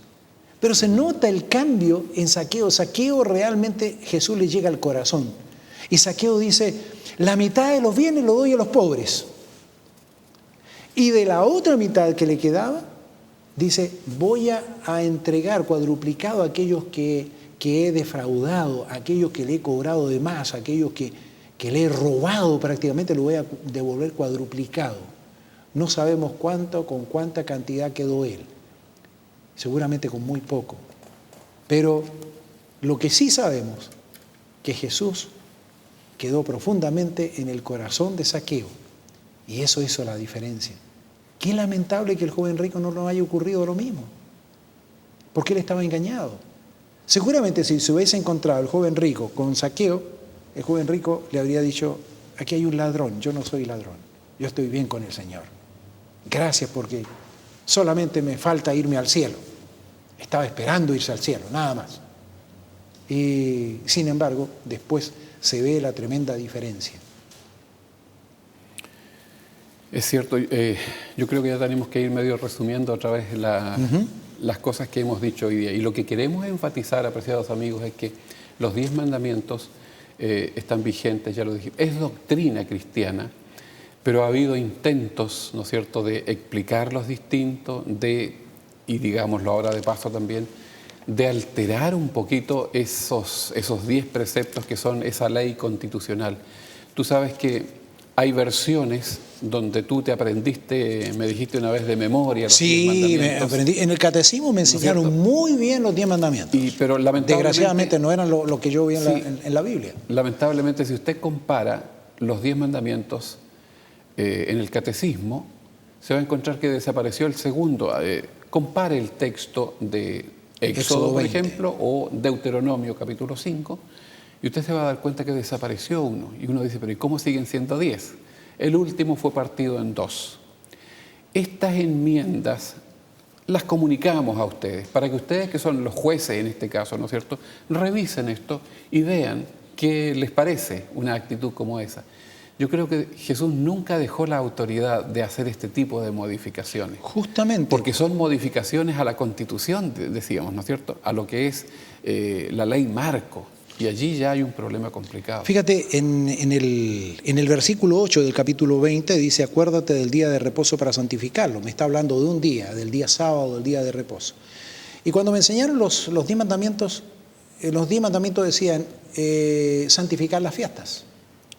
Pero se nota el cambio en Zaqueo. Zaqueo realmente Jesús le llega al corazón. Y Zaqueo dice, la mitad de los bienes lo doy a los pobres. Y de la otra mitad que le quedaba, dice, voy a entregar cuadruplicado a aquellos que he defraudado, a aquellos que le he cobrado de más, a aquellos que le he robado prácticamente, lo voy a devolver cuadruplicado. No sabemos con cuánta cantidad quedó él. Seguramente con muy poco. Pero lo que sí sabemos, que Jesús quedó profundamente en el corazón de Zaqueo. Y eso hizo la diferencia. Qué lamentable que el joven rico no le haya ocurrido lo mismo, porque él estaba engañado. Seguramente si se hubiese encontrado el joven rico con Zaqueo, el joven rico le habría dicho, aquí hay un ladrón, yo no soy ladrón, yo estoy bien con el Señor. Gracias porque solamente me falta irme al cielo. Estaba esperando irse al cielo, nada más. Y sin embargo, después se ve la tremenda diferencia. Es cierto, yo creo que ya tenemos que ir medio resumiendo otra vez las cosas que hemos dicho hoy día. Y lo que queremos enfatizar, apreciados amigos, es que los 10 mandamientos están vigentes, ya lo dije. Es doctrina cristiana, pero ha habido intentos, ¿no es cierto?, de explicarlos distintos, y digámoslo ahora de paso también, de alterar un poquito esos 10 preceptos que son esa ley constitucional. Tú sabes que hay versiones donde tú te aprendiste, me dijiste una vez de memoria los 10 mandamientos. Sí, me aprendí. En el catecismo me enseñaron muy bien los 10 mandamientos. Pero lamentablemente, desgraciadamente no eran lo que yo vi en la Biblia. Lamentablemente, si usted compara los 10 mandamientos en el catecismo, se va a encontrar que desapareció el segundo. Compare el texto de Éxodo, por ejemplo, o Deuteronomio, capítulo 5, y usted se va a dar cuenta que desapareció uno. Y uno dice, pero ¿y cómo siguen siendo 10? El último fue partido en 2. Estas enmiendas las comunicamos a ustedes, para que ustedes, que son los jueces en este caso, ¿no es cierto?, revisen esto y vean qué les parece una actitud como esa. Yo creo que Jesús nunca dejó la autoridad de hacer este tipo de modificaciones. Justamente. Porque son modificaciones a la Constitución, decíamos, ¿no es cierto?, a lo que es la ley marco. Y allí ya hay un problema complicado. Fíjate, en el versículo 8 del capítulo 20 dice, acuérdate del día de reposo para santificarlo. Me está hablando de un día, del día sábado, del día de reposo. Y cuando me enseñaron los 10 mandamientos, los 10 mandamientos decían santificar las fiestas.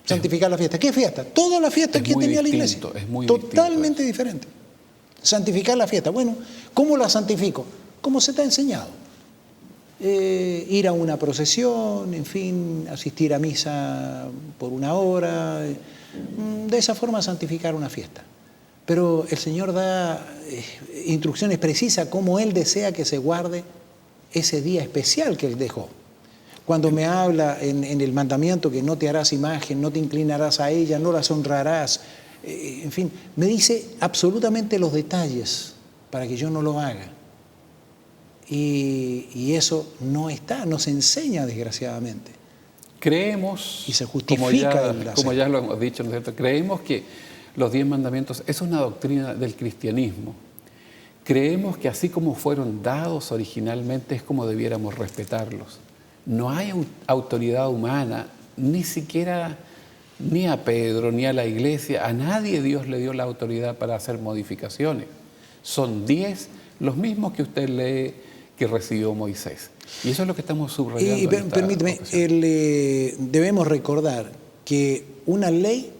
Santificar la fiesta. ¿Qué fiesta? Todas las fiestas que tenía la iglesia. Es muy totalmente diferente. Santificar la fiesta. Bueno, ¿cómo la santifico? Como se te ha enseñado. Ir a una procesión, en fin, asistir a misa por una hora. De esa forma santificar una fiesta. Pero el Señor da instrucciones precisas cómo Él desea que se guarde ese día especial que Él dejó. Cuando me habla en el mandamiento que no te harás imagen, no te inclinarás a ella, no las honrarás, en fin, me dice absolutamente los detalles para que yo no lo haga. Y eso no se enseña desgraciadamente. Creemos, y se justifica como ya lo hemos dicho, ¿no es cierto?, creemos que los 10 mandamientos es una doctrina del cristianismo. Creemos que así como fueron dados originalmente es como debiéramos respetarlos. No hay autoridad humana, ni siquiera ni a Pedro, ni a la iglesia, a nadie Dios le dio la autoridad para hacer modificaciones. Son 10, los mismos que usted lee que recibió Moisés. Y eso es lo que estamos subrayando. Y permíteme, debemos recordar que una ley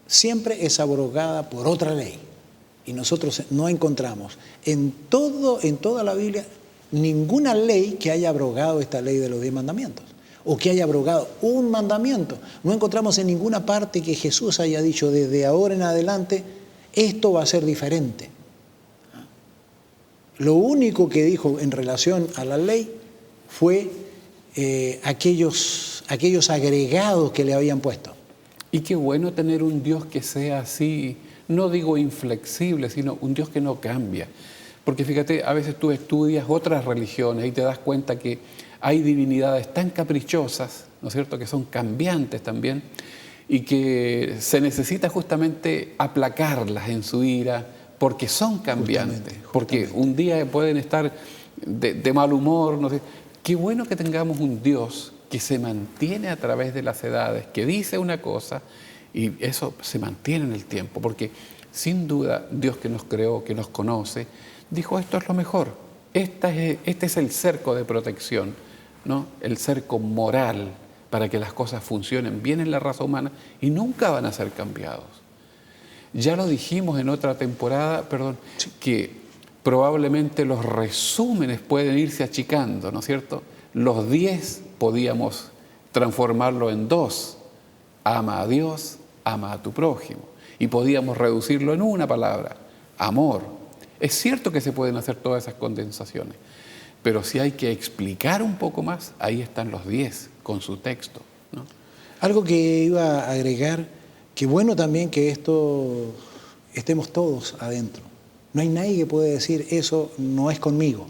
siempre es abrogada por otra ley. Y nosotros no encontramos en toda la Biblia ninguna ley que haya abrogado esta ley de los 10 mandamientos o que haya abrogado un mandamiento. No encontramos en ninguna parte que Jesús haya dicho desde ahora en adelante esto va a ser diferente. Lo único que dijo en relación a la ley fue aquellos agregados que le habían puesto. Y qué bueno tener un Dios que sea así, no digo inflexible, sino un Dios que no cambia. Porque fíjate, a veces tú estudias otras religiones y te das cuenta que hay divinidades tan caprichosas, ¿no es cierto?, que son cambiantes también, y que se necesita justamente aplacarlas en su ira, porque son cambiantes, porque un día pueden estar de mal humor, no sé. Qué bueno que tengamos un Dios que se mantiene a través de las edades, que dice una cosa y eso se mantiene en el tiempo, porque sin duda Dios que nos creó, que nos conoce, dijo esto es lo mejor, este es el cerco de protección, ¿no?, el cerco moral para que las cosas funcionen bien en la raza humana y nunca van a ser cambiados. Ya lo dijimos en otra temporada, que probablemente los resúmenes pueden irse achicando, ¿no es cierto? Los 10 podíamos transformarlo en 2, Ama a Dios, ama a tu prójimo. Y podíamos reducirlo en una palabra, amor. Es cierto que se pueden hacer todas esas condensaciones, pero si hay que explicar un poco más, ahí están los 10 con su texto, ¿no? Algo que iba a agregar, que bueno también que esto estemos todos adentro. No hay nadie que pueda decir eso no es conmigo.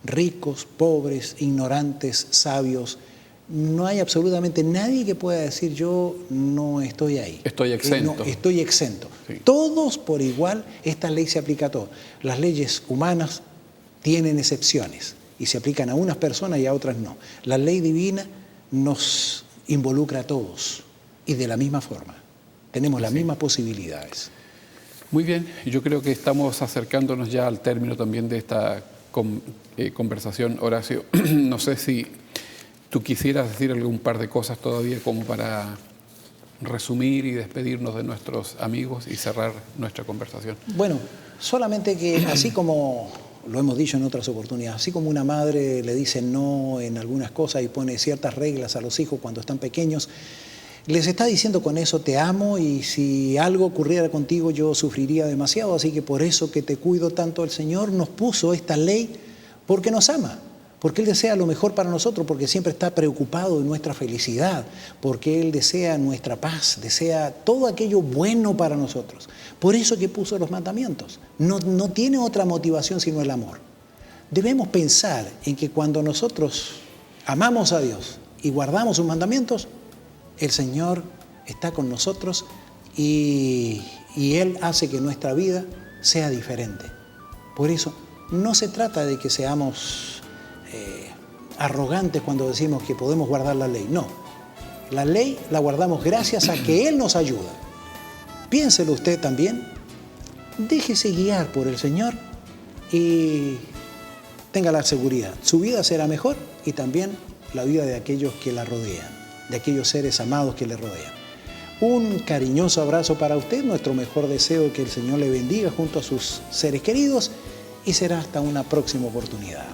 Ricos, pobres, ignorantes, sabios, no hay absolutamente nadie que pueda decir yo no estoy ahí. Estoy exento. No, estoy exento. Sí. Todos por igual, esta ley se aplica a todos. Las leyes humanas tienen excepciones y se aplican a unas personas y a otras no. La ley divina nos involucra a todos y de la misma forma. Tenemos las mismas posibilidades. Muy bien, yo creo que estamos acercándonos ya al término también de esta conversación, Horacio. No sé si tú quisieras decir algún par de cosas todavía como para resumir y despedirnos de nuestros amigos y cerrar nuestra conversación. Bueno, solamente que así como lo hemos dicho en otras oportunidades, así como una madre le dice no en algunas cosas y pone ciertas reglas a los hijos cuando están pequeños, les está diciendo con eso te amo y si algo ocurriera contigo yo sufriría demasiado, así que por eso que te cuido tanto. El Señor nos puso esta ley porque nos ama, porque Él desea lo mejor para nosotros, porque siempre está preocupado de nuestra felicidad, porque Él desea nuestra paz, desea todo aquello bueno para nosotros. Por eso que puso los mandamientos. No tiene otra motivación sino el amor. Debemos pensar en que cuando nosotros amamos a Dios y guardamos sus mandamientos, el Señor está con nosotros y Él hace que nuestra vida sea diferente. Por eso, no se trata de que seamos arrogantes cuando decimos que podemos guardar la ley. No, la ley la guardamos gracias a que Él nos ayuda. Piénselo usted también, déjese guiar por el Señor y tenga la seguridad. Su vida será mejor y también la vida de aquellos que la rodean, de aquellos seres amados que le rodean. Un cariñoso abrazo para usted, nuestro mejor deseo que el Señor le bendiga junto a sus seres queridos y será hasta una próxima oportunidad.